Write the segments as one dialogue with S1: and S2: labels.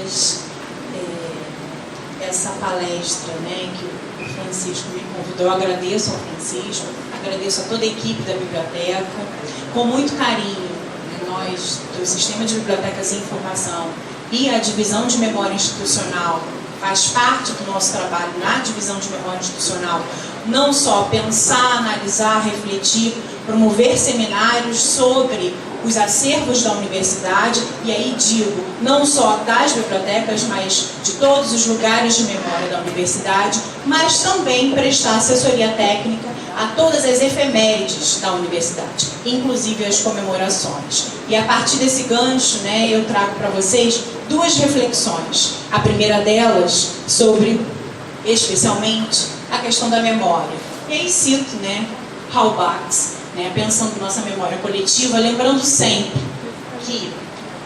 S1: após essa palestra, né, que o Francisco me convidou. Eu agradeço ao Francisco, agradeço a toda a equipe da biblioteca, com muito carinho, né, nós do Sistema de Bibliotecas e Informação e a Divisão de Memória Institucional faz parte do nosso trabalho na Divisão de Memória Institucional, não só pensar, analisar, refletir, promover seminários sobre os acervos da universidade, e aí digo, não só das bibliotecas, mas de todos os lugares de memória da universidade, mas também prestar assessoria técnica a todas as efemérides da universidade, inclusive as comemorações. E a partir desse gancho, né, eu trago para vocês duas reflexões. A primeira delas sobre, especialmente, a questão da memória. E aí cito, né, Hal Bax, né, pensando nossa memória coletiva, lembrando sempre que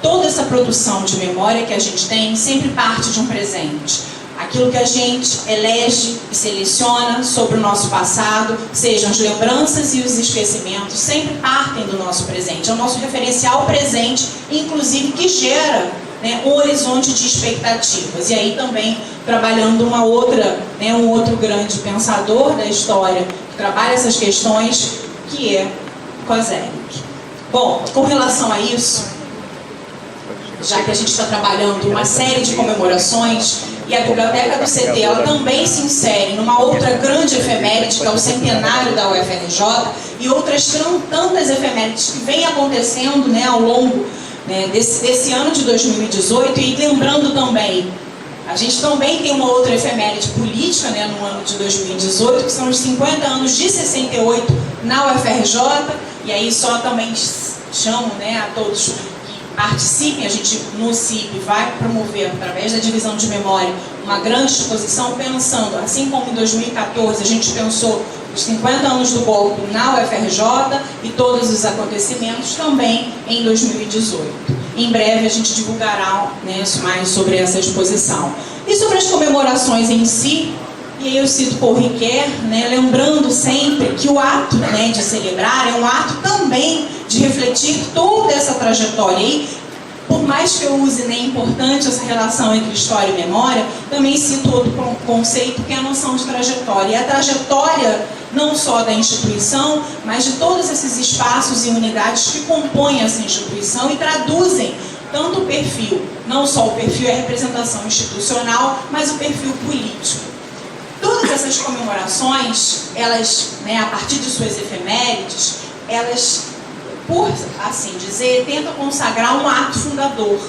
S1: toda essa produção de memória que a gente tem sempre parte de um presente. Aquilo que a gente elege e seleciona sobre o nosso passado, sejam as lembranças e os esquecimentos, sempre partem do nosso presente. É o nosso referencial presente, inclusive, que gera, né, um horizonte de expectativas. E aí também trabalhando uma outra, né, um outro grande pensador da história que trabalha essas questões, que é Koselleck. Bom, com relação a isso, já que a gente está trabalhando uma série de comemorações, e a Biblioteca do CT ela também se insere numa outra grande efeméride, que é o centenário da UFRJ, e outras tantas efemérides que vêm acontecendo, né, ao longo, né, desse ano de 2018, e lembrando também, a gente também tem uma outra efeméride política, né, no ano de 2018, que são os 50 anos de 68 na UFRJ, e aí só também chamo, né, a todos que participem. A gente no CIB vai promover, através da divisão de memória, uma grande exposição pensando, assim como em 2014 a gente pensou os 50 anos do golpe na UFRJ e todos os acontecimentos também em 2018. Em breve a gente divulgará, né, mais sobre essa exposição. E sobre as comemorações em si, e aí eu cito Paul Ricoeur, né, lembrando sempre que o ato, né, de celebrar é um ato também de refletir toda essa trajetória. E por mais que eu use, né, importante essa relação entre história e memória, também cito outro conceito que é a noção de trajetória. E a trajetória não só da instituição, mas de todos esses espaços e unidades que compõem essa instituição e traduzem tanto o perfil, não só o perfil e a representação institucional, mas o perfil político. Todas essas comemorações, elas, né, a partir de suas efemérides, elas, por assim dizer, tentam consagrar um ato fundador.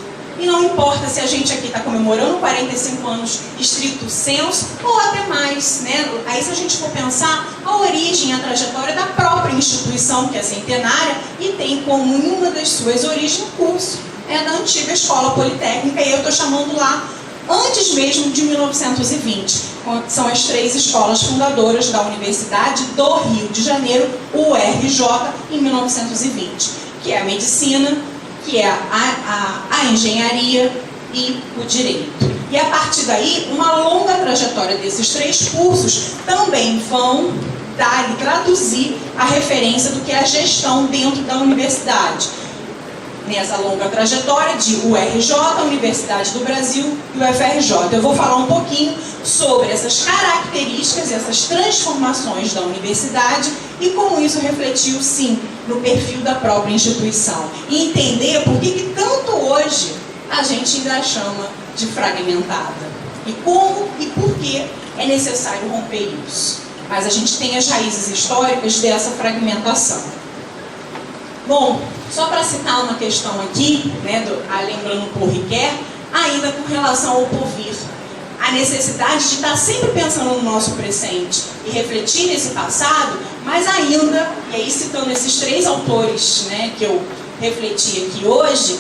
S1: E não importa se a gente aqui está comemorando 45 anos estrito sensu ou até mais, né? Aí se a gente for pensar a origem, a trajetória da própria instituição, que é centenária, e tem como uma das suas origens o curso, né, da antiga Escola Politécnica, e eu estou chamando lá antes mesmo de 1920, são as 3 escolas fundadoras da Universidade do Rio de Janeiro, URJ, em 1920, que é a medicina, que é a engenharia e o direito. E a partir daí, uma longa trajetória desses 3 cursos também vão dar e traduzir a referência do que é a gestão dentro da universidade. Nessa longa trajetória de URJ, Universidade do Brasil e UFRJ. Eu vou falar um pouquinho sobre essas características, essas transformações da universidade e como isso refletiu, sim, no perfil da própria instituição. E entender por que tanto hoje a gente ainda a chama de fragmentada. E como e por que é necessário romper isso. Mas a gente tem as raízes históricas dessa fragmentação. Bom, só para citar uma questão aqui, né, lembrando Paul Ricoeur, ainda com relação ao porvir, a necessidade de estar sempre pensando no nosso presente e refletir nesse passado, mas ainda, e aí citando esses 3 autores, né, que eu refleti aqui hoje,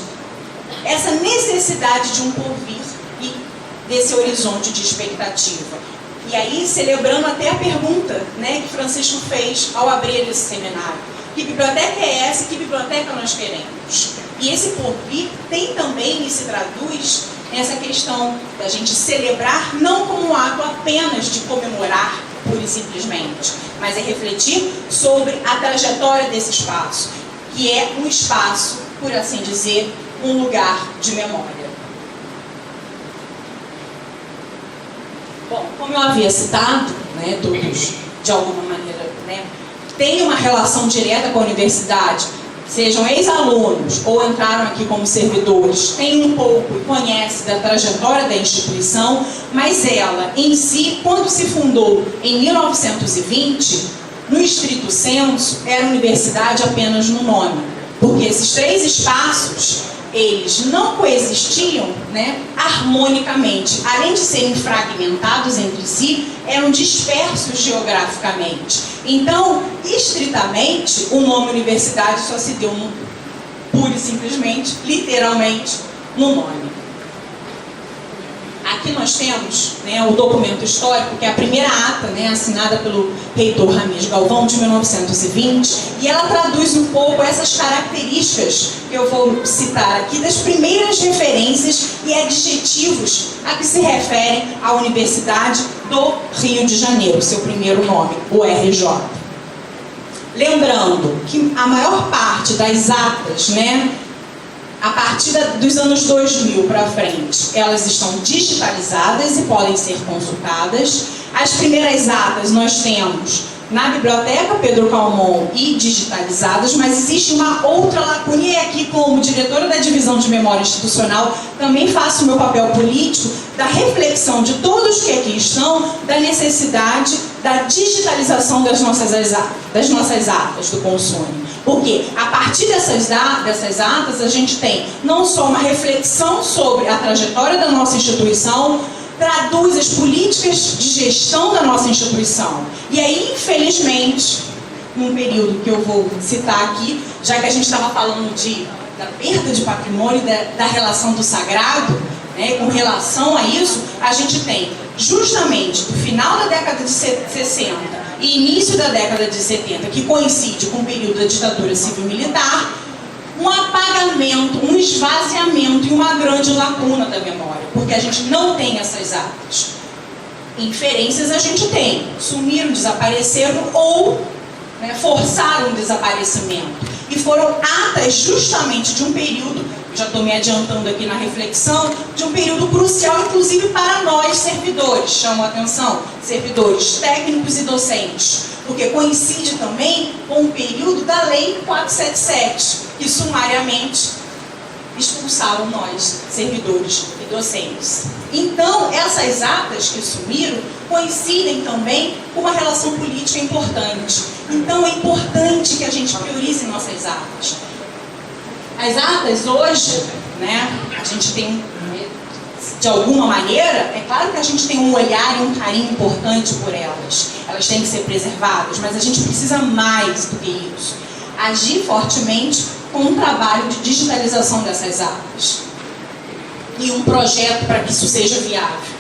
S1: essa necessidade de um porvir e desse horizonte de expectativa. E aí celebrando até a pergunta, né, que Francisco fez ao abrir esse seminário. Que biblioteca é essa? Que biblioteca nós queremos? E esse porvir tem também e se traduz nessa questão da gente celebrar não como um ato apenas de comemorar pura e simplesmente, mas é refletir sobre a trajetória desse espaço, que é um espaço, por assim dizer, um lugar de memória. Bom, como eu havia citado, né, todos, de alguma maneira, né, têm uma relação direta com a universidade, sejam ex-alunos ou entraram aqui como servidores, têm um pouco e conhecem da trajetória da instituição, mas ela, em si, quando se fundou em 1920, no estrito sensu, era universidade apenas no nome, porque esses 3 espaços, eles não coexistiam, né, harmonicamente. Além de serem fragmentados entre si, eram dispersos geograficamente. Então, estritamente, o nome universidade só se deu pura e simplesmente, literalmente, no nome. Aqui nós temos, né, o documento histórico, que é a primeira ata, né, assinada pelo reitor Ramires Galvão, de 1920, e ela traduz um pouco essas características que eu vou citar aqui, das primeiras referências e adjetivos a que se referem à Universidade do Rio de Janeiro, seu primeiro nome, o RJ. Lembrando que a maior parte das atas, né, a partir dos anos 2000 para frente, elas estão digitalizadas e podem ser consultadas. As primeiras atas nós temos na Biblioteca Pedro Calmon e digitalizadas, mas existe uma outra lacuna, e aqui, como diretora da Divisão de Memória Institucional, também faço o meu papel político da reflexão de todos que aqui estão, da necessidade da digitalização das nossas atas do Consune. Porque a partir dessas atas a gente tem não só uma reflexão sobre a trajetória da nossa instituição, traduz as políticas de gestão da nossa instituição. E aí, infelizmente, num período que eu vou citar aqui, já que a gente estava falando da perda de patrimônio, da relação do sagrado, né, com relação a isso, a gente tem justamente do final da década de 60 e início da década de 70, que coincide com o período da ditadura civil-militar, um apagamento, um esvaziamento e uma grande lacuna da memória, porque a gente não tem essas atas. Inferências a gente tem, sumiram, desapareceram ou, né, forçaram o desaparecimento. E foram atas justamente de um período, já estou me adiantando aqui na reflexão, de um período crucial, inclusive para nós, servidores, chamo a atenção, servidores técnicos e docentes, porque coincide também com o período da Lei 477, que sumariamente expulsaram nós, servidores e docentes. Então, essas atas que sumiram coincidem também com uma relação política importante. Então, é importante que a gente priorize nossas atas. As atas hoje, né, a gente tem, de alguma maneira, é claro que a gente tem um olhar e um carinho importante por elas. Elas têm que ser preservadas, mas a gente precisa mais do que isso. Agir fortemente com um trabalho de digitalização dessas atas. E um projeto para que isso seja viável.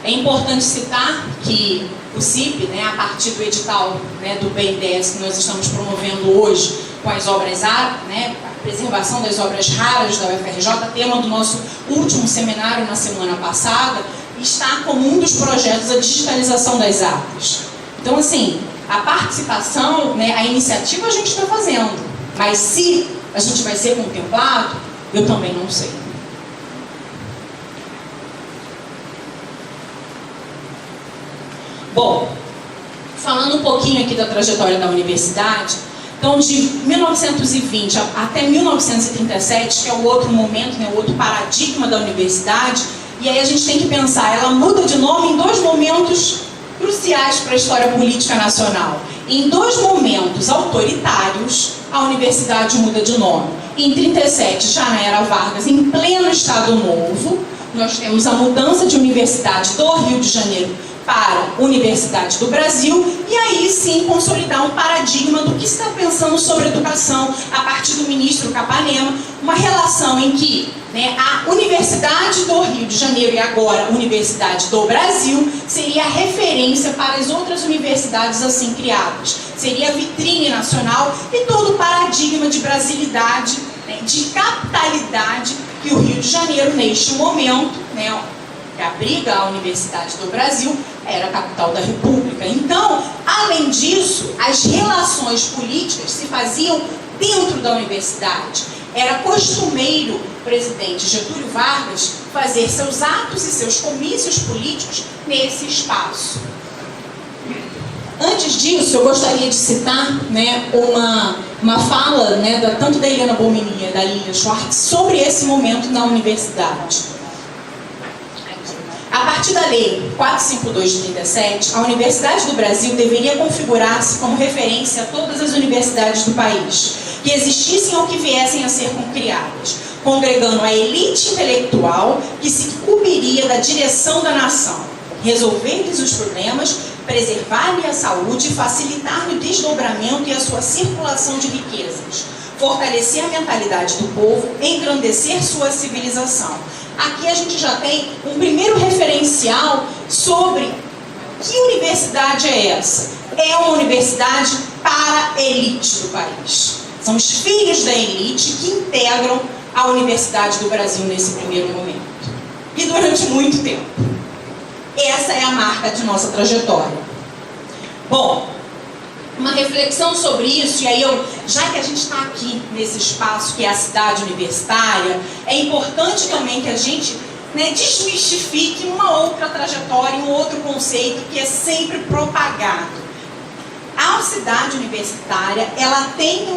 S1: É importante citar que o CIP, né, a partir do edital, né, do BNDES que nós estamos promovendo hoje com as obras, né, a preservação das obras raras da UFRJ, tema do nosso último seminário na semana passada, está como um dos projetos a digitalização das atas. Então, assim, a participação, né, a iniciativa a gente está fazendo, mas se a gente vai ser contemplado, eu também não sei. Bom, falando um pouquinho aqui da trajetória da universidade, então de 1920 até 1937, que é o outro momento, né, o outro paradigma da universidade, e aí a gente tem que pensar, ela muda de nome em 2 momentos cruciais para a história política nacional. Em 2 momentos autoritários, a universidade muda de nome. Em 37, já na era Vargas, em pleno Estado Novo, nós temos a mudança de Universidade do Rio de Janeiro para Universidade do Brasil, e aí sim consolidar um paradigma do que se está pensando sobre educação a partir do ministro Capanema, uma relação em que, né, a Universidade do Rio de Janeiro e agora Universidade do Brasil seria a referência para as outras universidades assim criadas, seria a vitrine nacional e todo o paradigma de brasilidade, né, de capitalidade que o Rio de Janeiro neste momento, né, que abriga a Universidade do Brasil, era a capital da República. Então, além disso, as relações políticas se faziam dentro da universidade. era costumeiro o presidente Getúlio Vargas fazer seus atos e seus comícios políticos nesse espaço. Antes disso, eu gostaria de citar, né, uma fala, né, tanto da Helena Bomini e da Lilia Schwartz sobre esse momento na universidade. A partir da Lei 452 de 37, a Universidade do Brasil deveria configurar-se como referência a todas as universidades do país, que existissem ou que viessem a ser criadas, congregando a elite intelectual que se incumbiria da direção da nação, resolver-lhes os problemas, preservar-lhe a saúde e facilitar-lhe o desdobramento e a sua circulação de riquezas, fortalecer a mentalidade do povo, engrandecer sua civilização. Aqui a gente já tem um primeiro referencial sobre que universidade é essa. É uma universidade para a elite do país. São os filhos da elite que integram a Universidade do Brasil nesse primeiro momento. E durante muito tempo. Essa é a marca de nossa trajetória. Bom, uma reflexão sobre isso, e aí já que a gente está aqui nesse espaço que é a cidade universitária, é importante também que a gente, né, desmistifique uma outra trajetória, um outro conceito que é sempre propagado. A cidade universitária, ela tem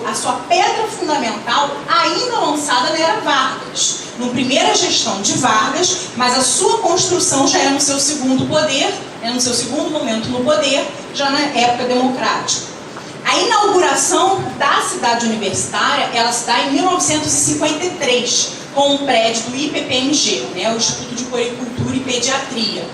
S1: a sua pedra fundamental ainda lançada na era Vargas, na primeira gestão de Vargas, mas a sua construção já é no seu segundo poder, no seu segundo momento no poder, já na época democrática. A inauguração da cidade universitária, ela se dá em 1953, com um prédio do IPPMG, né, o Instituto de Puericultura e Pediatria,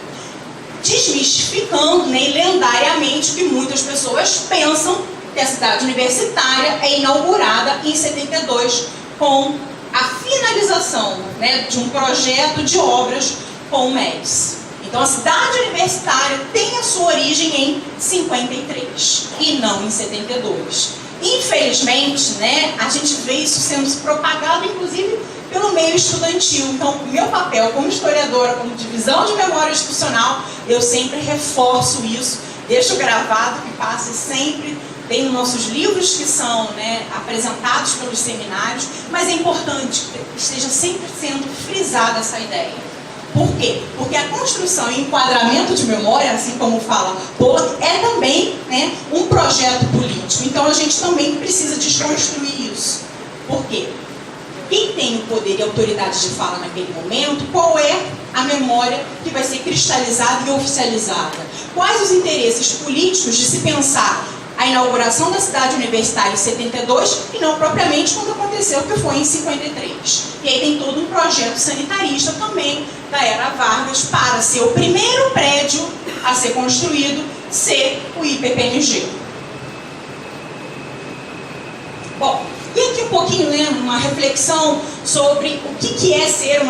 S1: desmistificando, né, lendariamente que muitas pessoas pensam que a cidade universitária é inaugurada em 72 com a finalização, né, de um projeto de obras com o MEDS. Então a cidade universitária tem a sua origem em 53 e não em 72. Infelizmente, né, a gente vê isso sendo propagado, inclusive, pelo meio estudantil. Então, meu papel como historiadora, como divisão de memória institucional, eu sempre reforço isso, deixo gravado que passe sempre, tem nos nossos livros que são, né, apresentados pelos seminários, mas é importante que esteja sempre sendo frisada essa ideia. Por quê? Porque a construção e enquadramento de memória, assim como fala Pollock, é também, né, um projeto político. Então a gente também precisa desconstruir isso. Por quê? Quem tem o poder e a autoridade de fala naquele momento, qual é a memória que vai ser cristalizada e oficializada? Quais os interesses políticos de se pensar a inauguração da cidade universitária em 72 e não propriamente quando aconteceu, que foi em 53. E aí tem todo um projeto sanitarista também da era Vargas para ser o primeiro prédio a ser construído, ser o IPPMG. Bom, e aqui um pouquinho, né, uma reflexão sobre o que é ser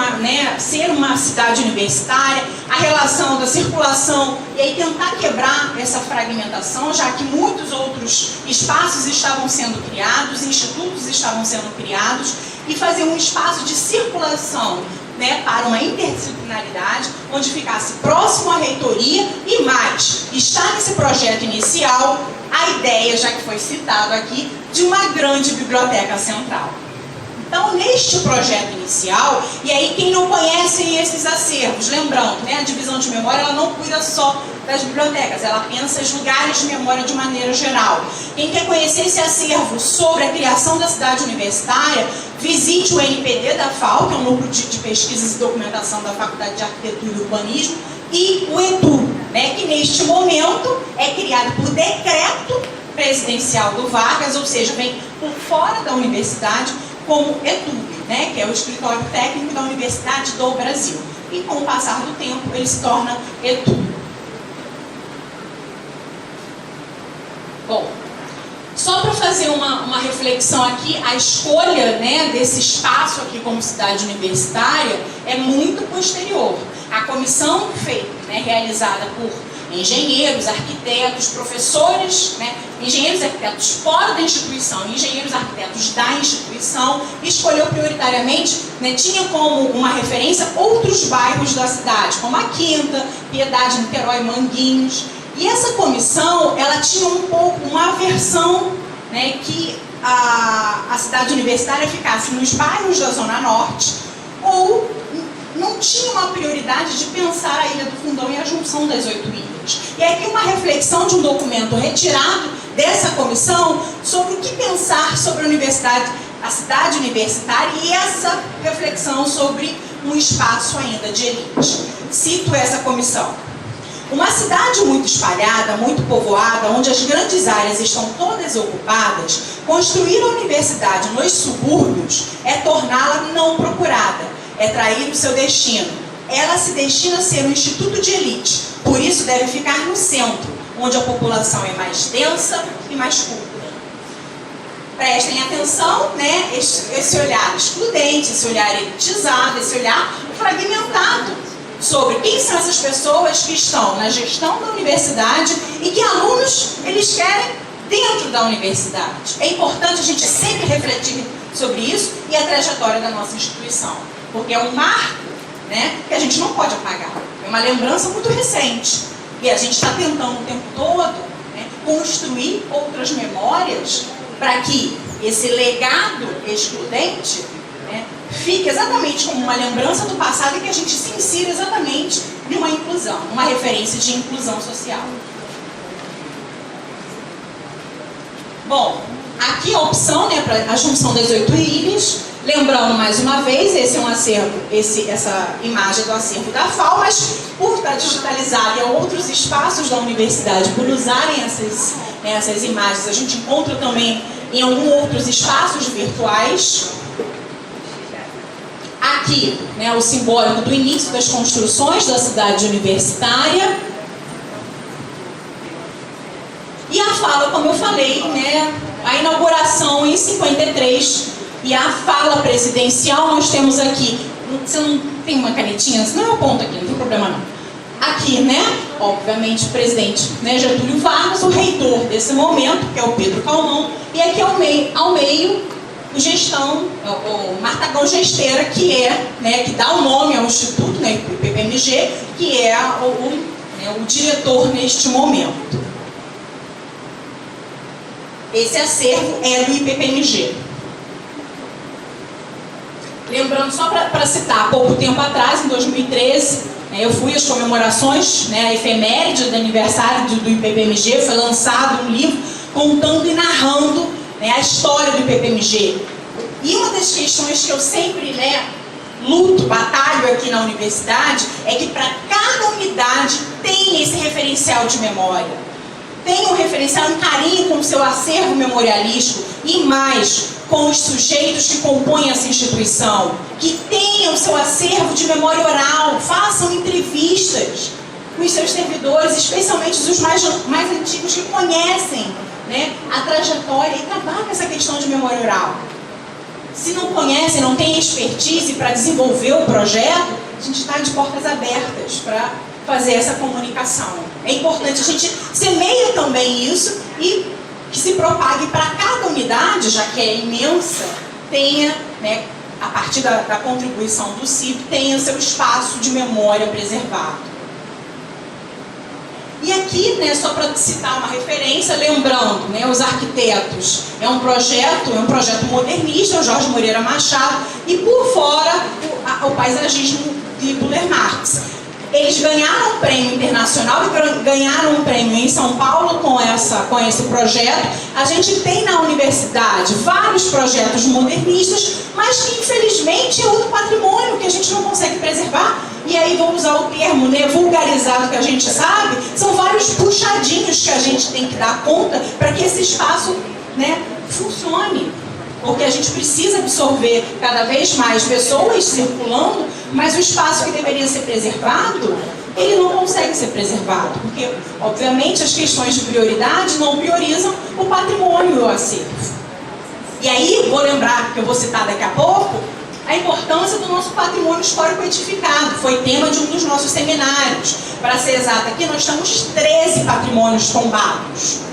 S1: uma cidade universitária, a relação da circulação, e aí tentar quebrar essa fragmentação, já que muitos outros espaços estavam sendo criados, institutos estavam sendo criados, e fazer um espaço de circulação, né, para uma interdisciplinaridade, onde ficasse próximo à reitoria e mais, está nesse projeto inicial a ideia, já que foi citado aqui, de uma grande biblioteca central. Então, neste projeto inicial, e aí quem não conhece esses acervos, lembrando, né, a divisão de memória ela não cuida só das bibliotecas, ela pensa os lugares de memória de maneira geral. Quem quer conhecer esse acervo sobre a criação da cidade universitária, visite o NPD da FAO, que é um núcleo de pesquisas e documentação da Faculdade de Arquitetura e Urbanismo, e o ETU, né, que neste momento é criado por decreto presidencial do Vargas, ou seja, vem por fora da universidade, como ETUB, né, que é o Escritório Técnico da Universidade do Brasil. E com o passar do tempo, ele se torna ETUB. Bom, só para fazer uma reflexão aqui, a escolha, né, desse espaço aqui como cidade universitária é muito posterior. A comissão feita, né, realizada por engenheiros, arquitetos, professores, né, engenheiros e arquitetos fora da instituição, engenheiros e arquitetos da instituição, escolheu prioritariamente, né, tinha como uma referência outros bairros da cidade, como a Quinta, Piedade, Niterói, Manguinhos. E essa comissão, ela tinha um pouco uma aversão, né, que
S2: a cidade universitária ficasse nos bairros da Zona Norte, ou não tinha uma prioridade de pensar a Ilha do Fundão e a junção das 8 ilhas. E aqui uma reflexão de um documento retirado dessa comissão sobre o que pensar sobre a universidade, a cidade universitária, e essa reflexão sobre um espaço ainda de elite. Cito essa comissão. Uma cidade muito espalhada, muito povoada, onde as grandes áreas estão todas ocupadas, construir a universidade nos subúrbios é torná-la não procurada, é trair o seu destino. Ela se destina a ser um instituto de elite, por isso deve ficar no centro, onde a população é mais densa e mais culta. Prestem atenção, né, esse olhar excludente, esse olhar elitizado, esse olhar fragmentado sobre quem são essas pessoas que estão na gestão da universidade e que alunos eles querem dentro da universidade. É importante a gente sempre refletir sobre isso e a trajetória da nossa instituição, porque é um marco, né, que a gente não pode apagar. É uma lembrança muito recente e a gente está tentando o tempo todo, né, construir outras memórias para que esse legado excludente, né, fique exatamente como uma lembrança do passado e que a gente se insira exatamente numa inclusão, uma referência de inclusão social. Bom, aqui a opção, né, para a junção das 8 ilhas, lembrando mais uma vez, esse é um acervo, essa imagem do acervo da FAO, mas por estar digitalizada em outros espaços da universidade, por usarem essas imagens, a gente encontra também em alguns outros espaços virtuais. Aqui, né, o simbólico do início das construções da cidade universitária. E a fala, como eu falei, né, a inauguração em 53 e a fala presidencial, nós temos aqui, você não tem uma canetinha? Senão eu aponto aqui, não tem problema não. Aqui, né, obviamente o presidente, né, Getúlio Vargas, o reitor desse momento, que é o Pedro Calmon, e aqui ao meio o gestão, o Martagão Gesteira, que é, né, que dá o nome ao Instituto, né, o IPPMG, que é o diretor neste momento. Esse acervo é do IPPMG. Lembrando, só para citar, há pouco tempo atrás, em 2013, né, eu fui às comemorações, né, a efeméride do aniversário do IPPMG, foi lançado um livro contando e narrando, né, a história do IPPMG. E uma das questões que eu sempre, né, luto, batalho aqui na universidade, é que para cada unidade tem esse referencial de memória. Tem um referencial, um carinho com o seu acervo memorialístico e mais com os sujeitos que compõem essa instituição, que tenham seu acervo de memória oral, façam entrevistas com os seus servidores, especialmente os mais antigos que conhecem, né, a trajetória e trabalham essa questão de memória oral. Se não conhecem, não têm expertise para desenvolver o projeto, a gente está de portas abertas para fazer essa comunicação. É importante a gente semeia também isso e que se propague para cada unidade, já que é imensa, tenha, né, a partir da contribuição do CIP, tenha seu espaço de memória preservado. E aqui, né, só para citar uma referência, lembrando, né, os arquitetos, é um projeto modernista, o Jorge Moreira Machado, e por fora o paisagismo de Buller Marx. Eles ganharam um prêmio internacional e ganharam um prêmio em São Paulo com esse projeto. A gente tem na universidade vários projetos modernistas, mas que infelizmente é outro patrimônio que a gente não consegue preservar. E aí vou usar o termo, né, vulgarizado que a gente sabe, são vários puxadinhos que a gente tem que dar conta para que esse espaço, né, funcione. Porque a gente precisa absorver cada vez mais pessoas circulando, mas o espaço que deveria ser preservado, ele não consegue ser preservado. Porque, obviamente, as questões de prioridade não priorizam o patrimônio e o acervo. E aí, vou lembrar, que eu vou citar daqui a pouco, a importância do nosso patrimônio histórico edificado. Foi tema de um dos nossos seminários. Para ser exata, aqui nós temos 13 patrimônios tombados.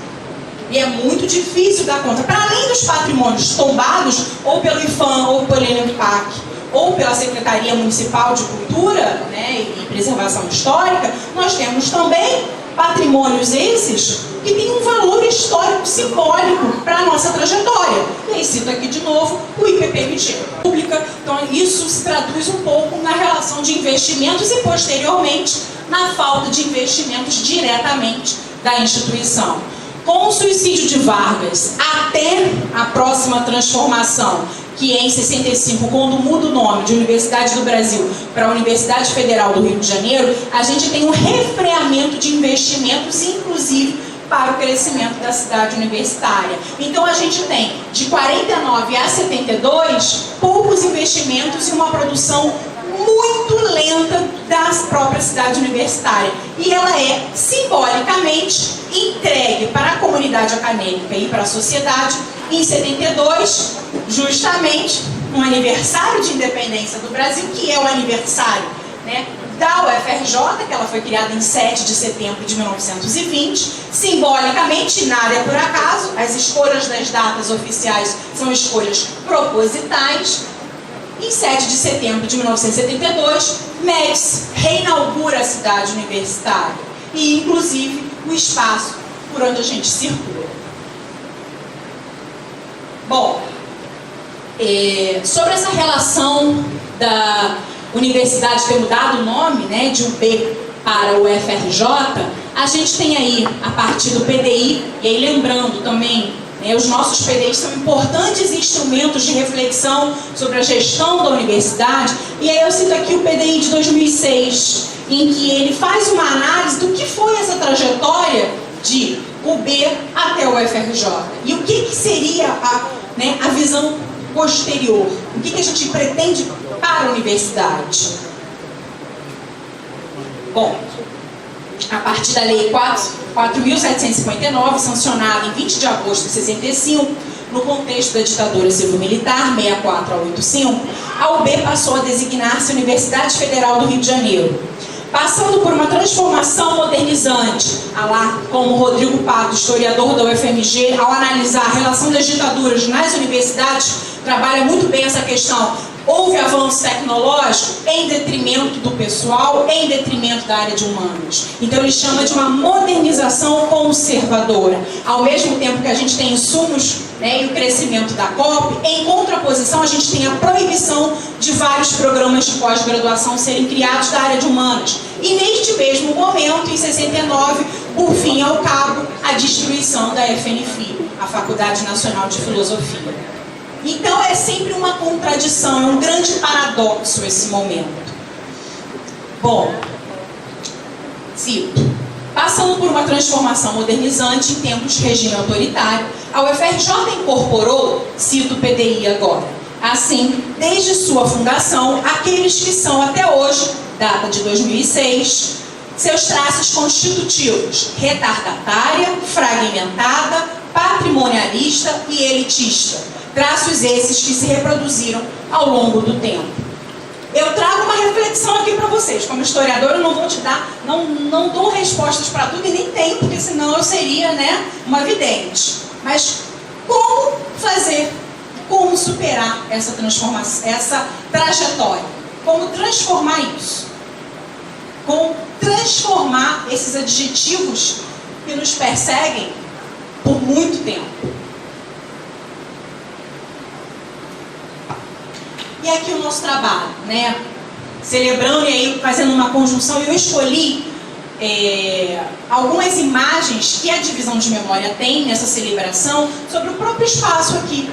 S2: E é muito difícil dar conta. Para além dos patrimônios tombados, ou pelo IFAM, ou pelo ENEPAC, ou pela Secretaria Municipal de Cultura, né, e Preservação Histórica, nós temos também Patrimônios esses que têm um valor histórico simbólico para a nossa trajetória. E aí cito aqui de novo o IPPMG pública. Então isso se traduz um pouco na relação de investimentos e posteriormente na falta de investimentos diretamente da instituição. Com o suicídio de Vargas até a próxima transformação, que é em 65, quando muda o nome de Universidade do Brasil para a Universidade Federal do Rio de Janeiro, a gente tem um refreamento de investimentos, inclusive para o crescimento da cidade universitária. Então a gente tem, de 49 a 72, poucos investimentos e uma produção muito lenta da própria cidade universitária. E ela é simbolicamente entregue para a comunidade acadêmica e para a sociedade em 72, justamente no aniversário de independência do Brasil, que é o aniversário, né, da UFRJ, que ela foi criada em 7 de setembro de 1920, simbolicamente, nada é por acaso, as escolhas das datas oficiais são escolhas propositais. Em 7 de setembro de 1972, Médici reinaugura a cidade universitária e, inclusive, o espaço por onde a gente circula. Bom, sobre essa relação da universidade ter mudado o nome, né, de UB para o UFRJ, a gente tem aí, a partir do PDI, e aí lembrando também, os nossos PDIs são importantes instrumentos de reflexão sobre a gestão da universidade, e aí eu cito aqui o PDI de 2006, em que ele faz uma análise do que foi essa trajetória de UB até o UFRJ, e o que seria a visão posterior, o que a gente pretende para a universidade. Bom, a partir da Lei 4.759, sancionada em 20 de agosto de 65, no contexto da ditadura civil-militar, 64 a 85, a UB passou a designar-se Universidade Federal do Rio de Janeiro, passando por uma transformação modernizante, como Rodrigo Pato, historiador da UFMG, ao analisar a relação das ditaduras nas universidades, trabalha muito bem essa questão. Houve avanço tecnológico em detrimento do pessoal, em detrimento da área de humanas. Então ele chama de uma modernização conservadora. Ao mesmo tempo que a gente tem insumos, e o crescimento da COP, em contraposição a gente tem a proibição de vários programas de pós-graduação serem criados da área de humanas. E neste mesmo momento, em 69, por fim ao cabo, a destruição da FNFI, a Faculdade Nacional de Filosofia. Então é sempre uma contradição, é um grande paradoxo esse momento. Bom, cito, passando por uma transformação modernizante em tempos de regime autoritário, a UFRJ incorporou, cito o PDI agora, assim, desde sua fundação, aqueles que são até hoje, data de 2006, seus traços constitutivos, retardatária, fragmentada, patrimonialista e elitista. Traços esses que se reproduziram ao longo do tempo. Eu trago uma reflexão aqui para vocês. Como historiadora, eu não vou te dar, não dou respostas para tudo e nem tenho, porque senão eu seria, uma vidente. Mas como fazer, como superar essa transformação, essa trajetória? Como transformar isso? Como transformar esses adjetivos que nos perseguem por muito tempo? E aqui o nosso trabalho, celebrando e aí fazendo uma conjunção, eu escolhi algumas imagens que a divisão de memória tem nessa celebração sobre o próprio espaço aqui,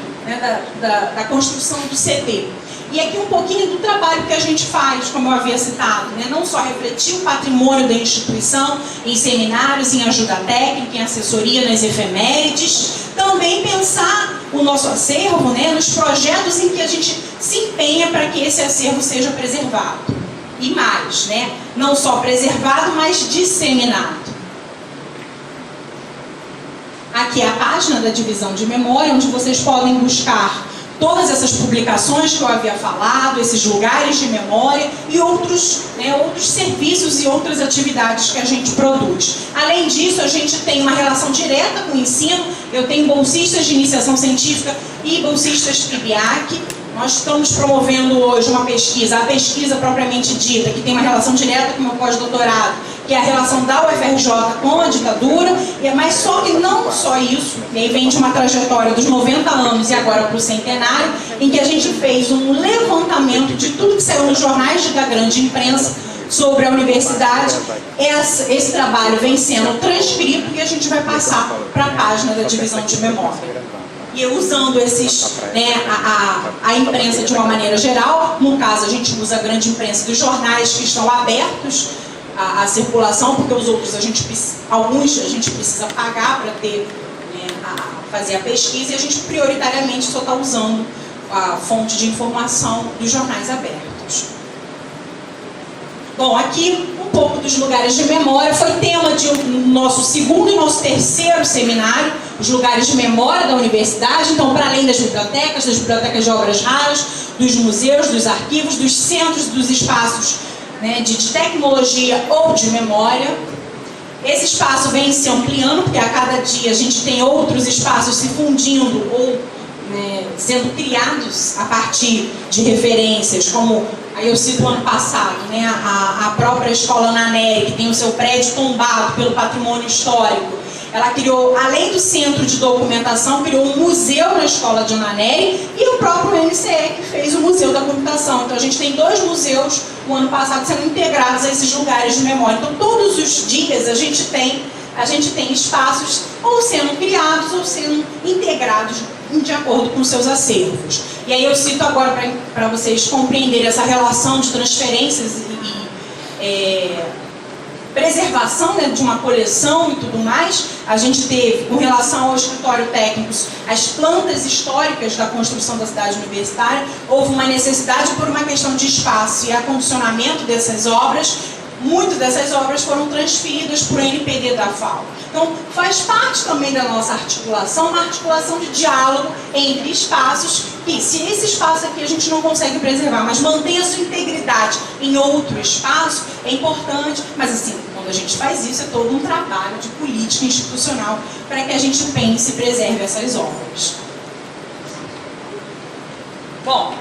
S2: da construção do CT. E aqui um pouquinho do trabalho que a gente faz, como eu havia citado, não só refletir o patrimônio da instituição em seminários, em ajuda técnica, em assessoria nas efemérides, também pensar o nosso acervo, nos projetos em que a gente se empenha para que esse acervo seja preservado. E mais, não só preservado, mas disseminado. Aqui é a página da divisão de memória, onde vocês podem buscar todas essas publicações que eu havia falado, esses lugares de memória e outros serviços e outras atividades que a gente produz. Além disso, a gente tem uma relação direta com o ensino. Eu tenho bolsistas de iniciação científica e bolsistas PIBIAC. Nós estamos promovendo hoje uma pesquisa, a pesquisa propriamente dita, que tem uma relação direta com o meu pós-doutorado, que que é a relação da UFRJ com a ditadura, mas só que não só isso, e aí vem de uma trajetória dos 90 anos e agora para o centenário, em que a gente fez um levantamento de tudo que saiu nos jornais da grande imprensa sobre a universidade. Esse trabalho vem sendo transcrito e a gente vai passar para a página da divisão de memória. E eu usando esses, a imprensa de uma maneira geral, no caso a gente usa a grande imprensa dos jornais que estão abertos à circulação, porque os outros alguns a gente precisa pagar para ter, fazer a pesquisa, e a gente prioritariamente só está usando a fonte de informação dos jornais abertos. Bom, aqui um pouco dos lugares de memória, foi tema de nosso segundo e nosso terceiro seminário, os lugares de memória da universidade. Então, para além das bibliotecas de obras raras, dos museus, dos arquivos, dos centros, dos espaços de tecnologia ou de memória, esse espaço vem se ampliando, porque a cada dia a gente tem outros espaços se fundindo ou sendo criados a partir de referências, como aí eu cito o ano passado, a própria escola Ana Nery, que tem o seu prédio tombado pelo patrimônio histórico. Ela criou, além do centro de documentação, criou um museu na escola de Ana Nery, e o próprio NCE que fez o Museu da Computação. Então a gente tem 2 museus o ano passado sendo integrados a esses lugares de memória. Então todos os dias a gente tem espaços ou sendo criados ou sendo integrados de acordo com seus acervos. E aí eu cito agora para vocês compreenderem essa relação de transferências e preservação de uma coleção e tudo mais. A gente teve, com relação ao escritório técnico, as plantas históricas da construção da cidade universitária. Houve uma necessidade por uma questão de espaço e acondicionamento dessas obras. Muitas dessas obras foram transferidas para o NPD da FAO. Então, faz parte também da nossa articulação, uma articulação de diálogo entre espaços, que se esse espaço aqui a gente não consegue preservar, mas mantém a sua integridade em outro espaço, é importante. Mas assim, quando a gente faz isso, é todo um trabalho de política institucional para que a gente pense e preserve essas obras. Bom,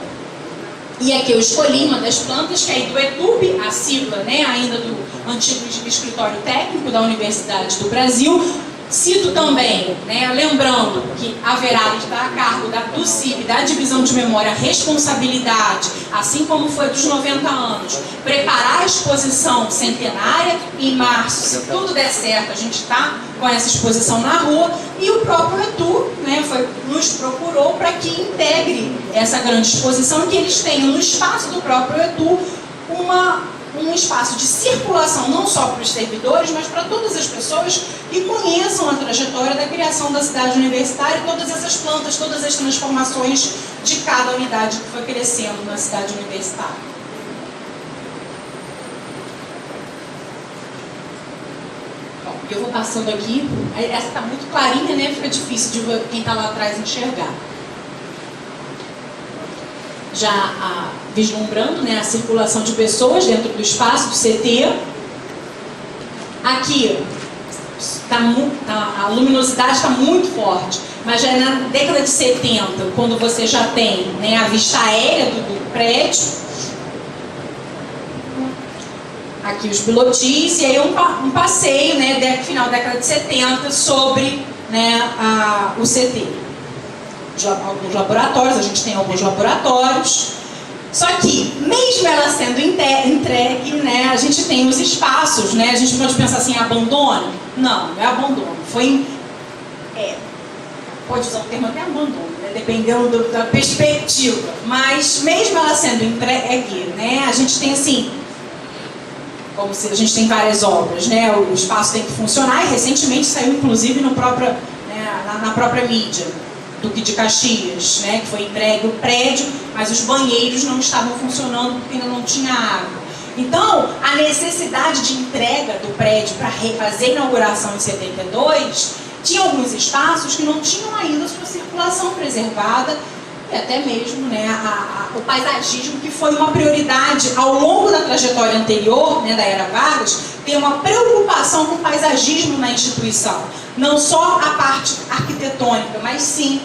S2: e aqui eu escolhi uma das plantas, que é do ETUB, a sigla, ainda do antigo escritório técnico da Universidade do Brasil. Cito também, lembrando que haverá de estar a cargo do CIB, da Divisão de Memória, a responsabilidade, assim como foi dos 90 anos, preparar a exposição centenária. Em março, se tudo der certo, a gente está com essa exposição na rua, e o próprio ETU nos procurou para que integre essa grande exposição, que eles tenham no espaço do próprio ETU um espaço de circulação, não só para os servidores, mas para todas as pessoas que conheçam a trajetória da criação da cidade universitária, todas essas plantas, todas as transformações de cada unidade que foi crescendo na cidade universitária. Bom, eu vou passando aqui, essa está muito clarinha, fica difícil de quem está lá atrás enxergar. Já vislumbrando a circulação de pessoas dentro do espaço do CT. Aqui a luminosidade está muito forte, mas já é na década de 70, quando você já tem a vista aérea do prédio. Aqui os pilotis, e aí um passeio, final da década de 70, sobre o CT. Alguns laboratórios, a gente tem alguns laboratórios, só que, mesmo ela sendo entregue, a gente tem os espaços, a gente pode pensar assim, abandono? Não, não é abandono, pode usar o termo até abandono, dependendo da perspectiva, mas mesmo ela sendo entregue, a gente tem assim, como se a gente tem várias obras, o espaço tem que funcionar, e recentemente saiu inclusive na própria mídia, Duque de Caxias, que foi entregue o prédio, mas os banheiros não estavam funcionando porque ainda não tinha água. Então, a necessidade de entrega do prédio para fazer a inauguração em 72, tinha alguns espaços que não tinham ainda sua circulação preservada, e até mesmo o paisagismo, que foi uma prioridade ao longo da trajetória anterior, da Era Vargas, ter uma preocupação com o paisagismo na instituição. Não só a parte arquitetônica, mas sim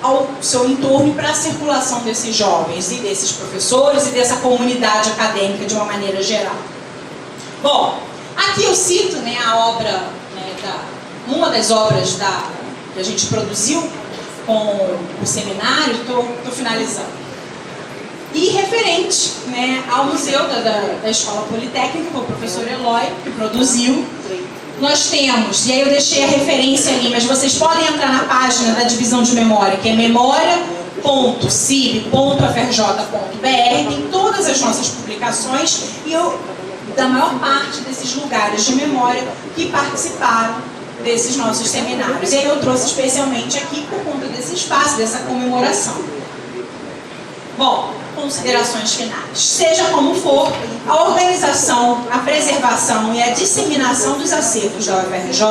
S2: ao seu entorno, para a circulação desses jovens e desses professores e dessa comunidade acadêmica de uma maneira geral. Bom, Aqui eu cito, né, a obra, né, uma das obras que a gente produziu com o seminário, estou finalizando. E referente, né, ao museu da Escola Politécnica, o professor Eloy, que produziu, nós temos, e aí eu deixei a referência ali, mas vocês podem entrar na página da divisão de memória, que é memoria.cib.frj.br, tem todas as nossas publicações e da maior parte desses lugares de memória que participaram desses nossos seminários. E aí eu trouxe especialmente aqui por conta desse espaço, dessa comemoração. Bom, considerações finais. Seja como for, a organização, a preservação e a disseminação dos acervos da UFRJ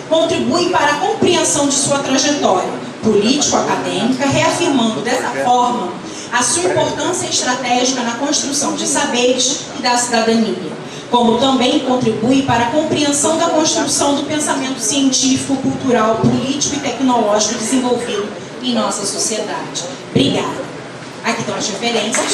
S2: contribui para a compreensão de sua trajetória político-acadêmica, reafirmando dessa forma a sua importância estratégica na construção de saberes e da cidadania, como também contribui para a compreensão da construção do pensamento científico, cultural, político e tecnológico desenvolvido em nossa sociedade. Obrigada. Aqui estão as referências.